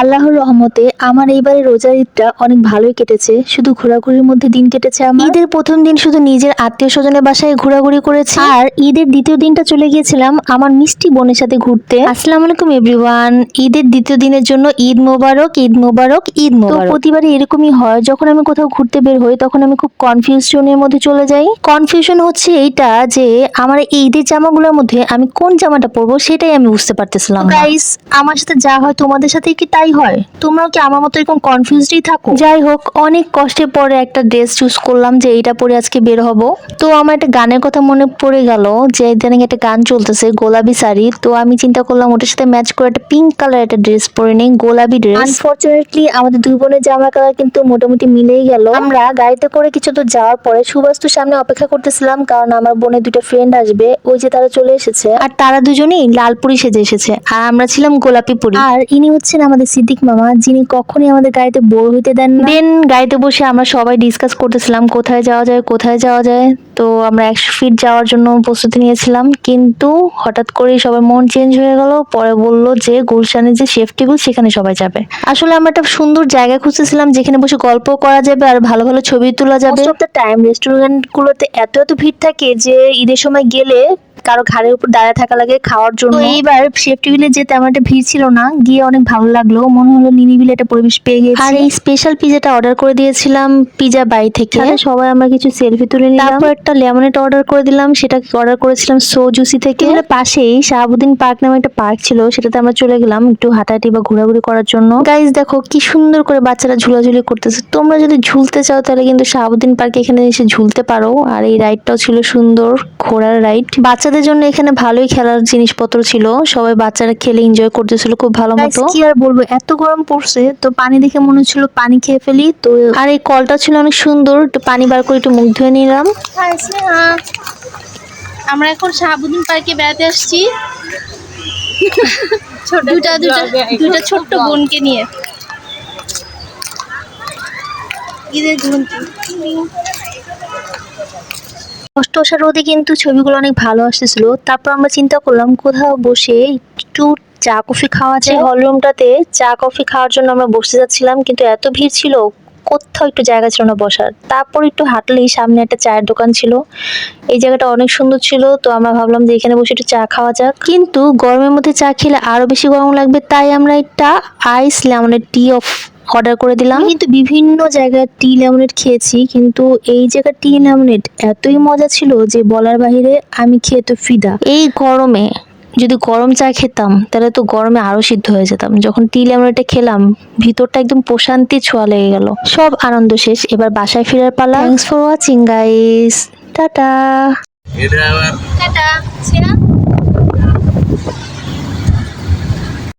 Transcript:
আল্লাহর রহমতে আমার এইবারে রোজার ঈদটা অনেক ভালোই কেটেছে। শুধু ঘোরাঘুরির মধ্যে দিন কেটেছে আমার। ঈদের প্রথম দিন শুধু নিজের আত্মীয় স্বজনের বাসায় ঘোরাঘুরি করেছি, আর ঈদের দ্বিতীয় দিনটা চলে গিয়েছিলাম আমার মিষ্টি বোনের সাথে ঘুরতে। আসসালামু আলাইকুম এভরিওয়ান, ঈদের দ্বিতীয় দিনের জন্য ঈদ মোবারক, ঈদ মোবারক, ঈদ মোবারক। তো প্রতিবারই এরকমই হয়, যখন আমি কোথাও ঘুরতে বের হই তখন আমি খুব কনফিউশনের মধ্যে চলে যাই। কনফিউশন হচ্ছে এইটা যে আমার এই ঈদের জামাগুলোর মধ্যে আমি কোন জামাটা পরবো সেটাই আমি বুঝতে পারতেছিলাম না। গাইস, আমার সাথে যা হয় তোমাদের সাথে কি তাই হয়? তোমরাও কি আমার মতো এরকম কনফিউজডই থাকো? যাই হোক, অনেক কষ্টে পরে একটা ড্রেস চুজ করলাম যে এইটা পরে আজকে বের হব। তো আমার একটা গানের কথা মনে পড়ে গেল যে ইদানিং একটা গান চলতেছে গোলাপি শাড়ি, তো আমি চিন্তা করলাম ওটার সাথে ম্যাচ করে একটা পিঙ্ক কালার একটা ড্রেস পরে নেই, গোলাপি ড্রেস। আনফরচুনেটলি আমাদের দুই বোনের জামার কালার কিন্তু মোটামুটি মিলেই গেল। আমরা গাড়িতে করে কিছু দূর যাওয়ার পরে সুবাস্তুর সামনে অপেক্ষা করতেছিলাম, কারণ আমার বোনের দুটো ফ্রেন্ড আসবে, ওই যে তারা চলে এসেছে, আর তারা দুজনেই লাল পরি সেজে এসেছে আর আমরা ছিলাম গোলাপি পরি। আর ইনি হচ্ছেন আমাদের সিদ্দিক মামা, যিনি কখনই আমাদের গাড়িতে বোর হইতে দেন না। দেন গাড়িতে বসে আমরা সবাই ডিসকাস করতেছিলাম কোথায় যাওয়া যায় কোথায় যাওয়া যায়। তো আমরা 100 ফিট যাওয়ার জন্য প্রস্তুতি নিয়েছিলাম, কিন্তু হঠাৎ করেই সবার মন চেঞ্জ হয়ে গেল। পরে বললো যে গুলশানে যে শেফ টেবিল সেখানে সবাই যাবে। আসলে আমরা একটা সুন্দর জায়গা খুঁজতেছিলাম যেখানে বসে গল্প করা যাবে আর ভালো ভালো ছবি তোলা যাবে। Most of the time restaurant গুলোতে এত ভীড় থাকে যে ঈদের সময় গেলে কারো ঘাড়ের উপর দাঁড়িয়ে থাকা লাগে খাওয়ার জন্য। তো এইবার শেফ টেবিলে যে তেমন একটা ভিড় ছিল না, গিয়ে অনেক ভালো লাগলো, মনে হলো নিরিবিলি একটা পরিবেশ পেয়ে গেছি। আর এই স্পেশাল পিজাটা অর্ডার করে দিয়েছিলাম পিজা বাই থেকে। সবাই আমরা কিছু সেলফি তুলে নিলাম, তারপর একটা লেমনেড অর্ডার করে দিলাম, সেটা অর্ডার করেছিলাম সো জুসি থেকে। পাশেই শাহাবুদ্দিন পার্ক নামে একটা পার্ক ছিল, সেটাতে আমরা চলে গেলাম একটু হাঁটাহাঁটি বা ঘোরাঘুরি করার জন্য। গাইস দেখো কি সুন্দর করে বাচ্চারা ঝুলাঝুলি করতেছে। তোমরা যদি ঝুলতে চাও তাহলে কিন্তু শাহাবুদ্দিন পার্কে এখানে এসে ঝুলতে পারো। আর এই রাইডটাও ছিল সুন্দর ঘোড়ার রাইড, বাচ্চাদের জন্য এখানে ভালোই খেলার জিনিসপত্র ছিল, সবাই বাচ্চারা খেলে এনজয় করতেছিল খুব ভালো মতো। কি আর বলবো, এত গরম পড়ছে তো পানি দেখে মনে হচ্ছিল পানি খেয়ে ফেলি। তো আর এই কলটা ছিল অনেক সুন্দর, একটু পানি বার করে একটু মুখ ধুয়ে নিলাম। আমরা এখন শাহাবুদ্দিন পার্কে বেড়াতে আসছি দুটা ছোট্ট বোনকে নিয়ে। ঈদের অষ্টআশা রোদে কিন্তু ছবিগুলো অনেক ভালো আসতেছিল। তারপর আমরা চিন্তা করলাম কোথাও বসে একটু চা কফি খাওয়া যায়। হলরুমটাতে চা কফি খাওয়ার জন্য আমরা বসতে যাচ্ছিলাম, কিন্তু এত ভিড় ছিল কোথাও একটু জায়গা ছিল না বসার। তারপর একটু হাঁটলেই সামনে একটা চায়ের দোকান ছিল, এই জায়গাটা অনেক সুন্দর ছিল। তো আমরা ভাবলাম যে এখানে বসে একটু চা খাওয়া যাক, কিন্তু গরমের মধ্যে চা খেলে আরো বেশি গরম লাগবে, তাই আমরা একটা আইস লেমনেড টি অর্ডার করে দিলাম। কিন্তু বিভিন্ন জায়গায় টি লেমনেড খেয়েছি, কিন্তু এই জায়গার টি লেমনেড এতই মজা ছিল যে বলার বাহিরে। আমি খেয়ে তো ফিদা। এই গরমে যদি গরম চা খেতাম তাহলে তো গরমে আরো সিদ্ধ হয়ে যেতাম। যখন টি লেমনেডটা খেলাম ভিতরটা একদম প্রশান্তি ছোঁয়া লেগে গেল। সব আনন্দ শেষ, এবার বাসায় ফেরার পালা। Thanks for watching guys, tata. Tata.